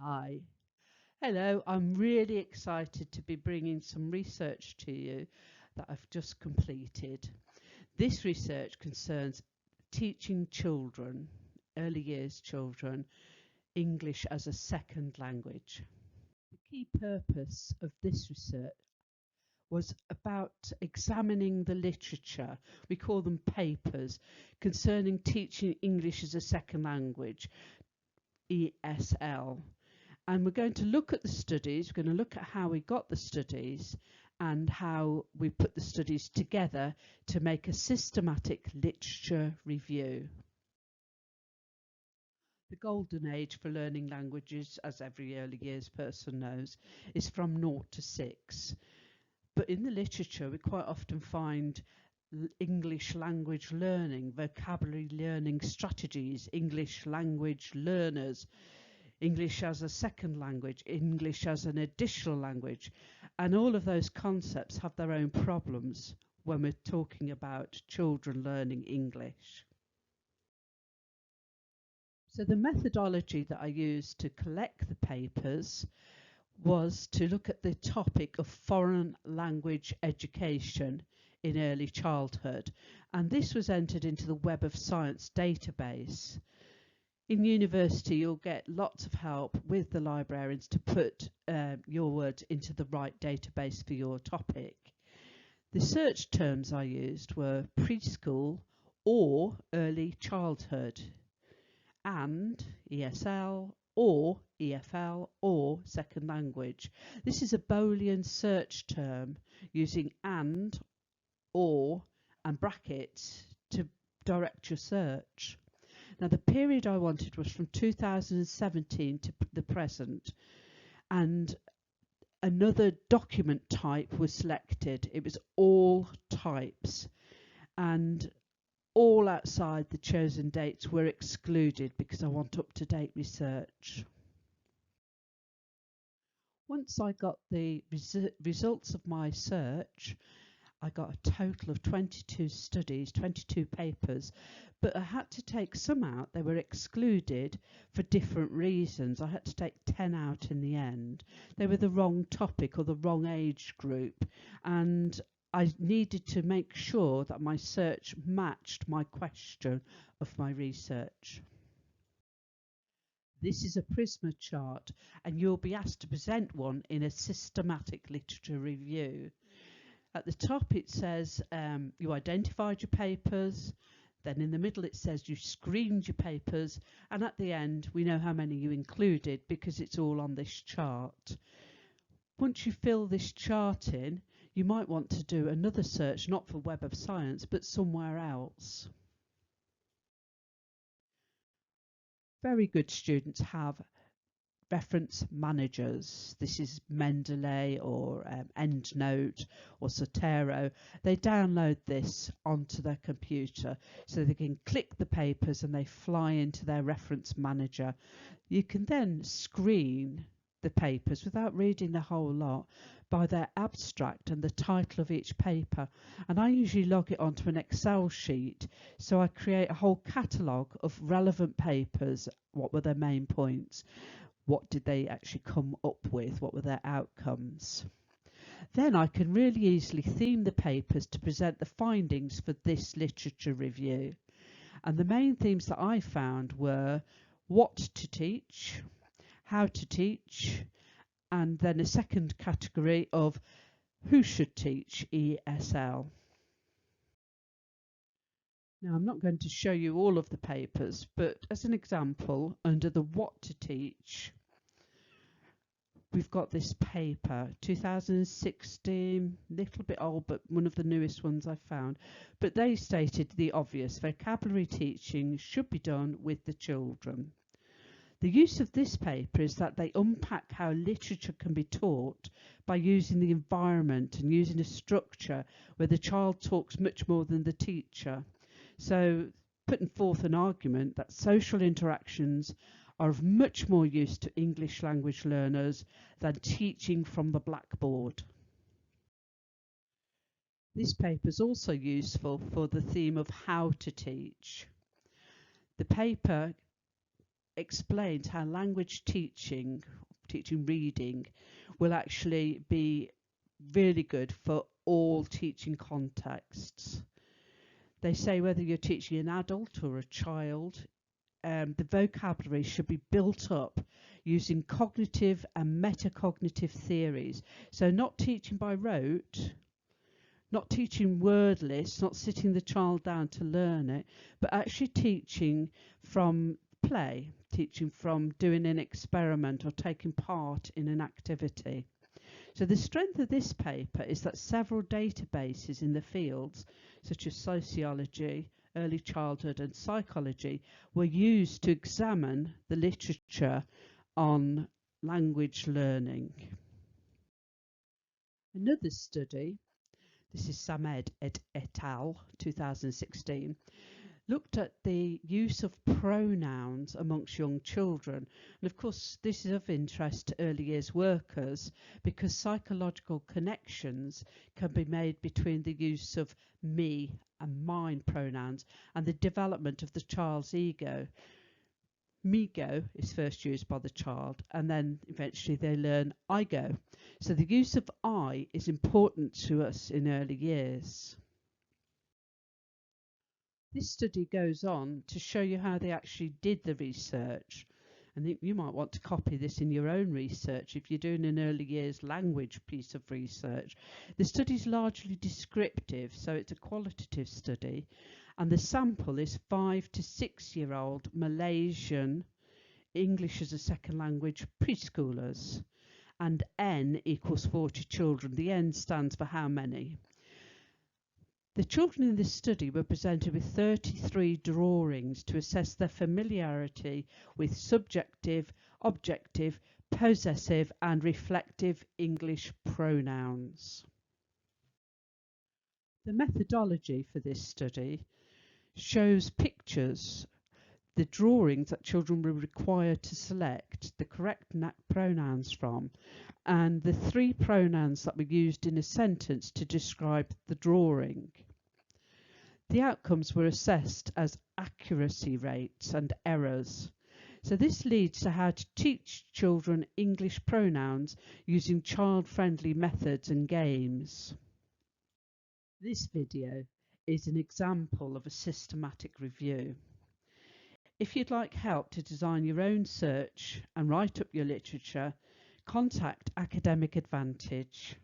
Hi. Hello, I'm really excited to be bringing some research to you that I've just completed. This research concerns teaching children, early years children, English as a second language. The key purpose of this research was about examining the literature, we call them papers, concerning teaching English as a second language, ESL. And we're going to look at the studies, we're going to look at how we got the studies and how we put the studies together to make a systematic literature review. The golden age for learning languages, as every early years person knows, is from 0 to 6. But in the literature, we quite often find English language learning, vocabulary learning strategies, English language learners, English as a second language, English as an additional language, and all of those concepts have their own problems when we're talking about children learning English. So the methodology that I used to collect the papers was to look at the topic of foreign language education in early childhood, and this was entered into the Web of Science database. In university, you'll get lots of help with the librarians to put your words into the right database for your topic. The search terms I used were preschool or early childhood, and ESL or EFL or second language. This is a Boolean search term using or and brackets to direct your search. Now, the period I wanted was from 2017 to the present, and another document type was selected. It was all types, and all outside the chosen dates were excluded because I want up-to-date research. Once I got the results of my search, I got a total of 22 studies, 22 papers, but I had to take some out. They were excluded for different reasons. I had to take 10 out in the end. They were the wrong topic or the wrong age group, and I needed to make sure that my search matched my question of my research. This is a Prisma chart, and you'll be asked to present one in a systematic literature review. At the top it says you identified your papers, then in the middle it says you screened your papers, and at the end we know how many you included because it's all on this chart. Once you fill this chart in, you might want to do another search, not for Web of Science, but somewhere else. Very good students have reference managers. This is Mendeley or EndNote or Zotero. They download this onto their computer so they can click the papers and they fly into their reference manager. You can then screen the papers without reading the whole lot by their abstract and the title of each paper, and I usually log it onto an Excel sheet, so I create a whole catalogue of relevant papers. What were their main points? What did they actually come up with? What were their outcomes? Then I can really easily theme the papers to present the findings for this literature review. And the main themes that I found were what to teach, how to teach, and then a second category of who should teach ESL. Now, I'm not going to show you all of the papers, but as an example, under the what to teach, we've got this paper, 2016, little bit old, but one of the newest ones I found. But they stated the obvious: vocabulary teaching should be done with the children. The use of this paper is that they unpack how literature can be taught by using the environment and using a structure where the child talks much more than the teacher. So, putting forth an argument that social interactions are of much more use to English language learners than teaching from the blackboard. This paper is also useful for the theme of how to teach. The paper explains how language teaching reading, will actually be really good for all teaching contexts. They say whether you're teaching an adult or a child, the vocabulary should be built up using cognitive and metacognitive theories. So not teaching by rote, not teaching wordless, not sitting the child down to learn it, but actually teaching from play, teaching from doing an experiment or taking part in an activity. So the strength of this paper is that several databases in the fields, such as sociology, early childhood and psychology, were used to examine the literature on language learning. Another study, this is Samed et al. 2016, looked at the use of pronouns amongst young children. And of course, this is of interest to early years workers because psychological connections can be made between the use of me and mine pronouns and the development of the child's ego. Me-go is first used by the child and then eventually they learn I-go. So the use of I is important to us in early years. This study goes on to show you how they actually did the research. And you might want to copy this in your own research if you're doing an early years language piece of research. The study is largely descriptive, so it's a qualitative study. And the sample is 5 to 6 year old Malaysian English as a second language preschoolers. And N equals 40 children. The N stands for how many? The children in this study were presented with 33 drawings to assess their familiarity with subjective, objective, possessive and reflective English pronouns. The methodology for this study shows pictures, the drawings that children were required to select the correct pronouns from, and the 3 pronouns that were used in a sentence to describe the drawing. The outcomes were assessed as accuracy rates and errors. So this leads to how to teach children English pronouns using child-friendly methods and games. This video is an example of a systematic review. If you'd like help to design your own search and write up your literature, contact Academic Advantage.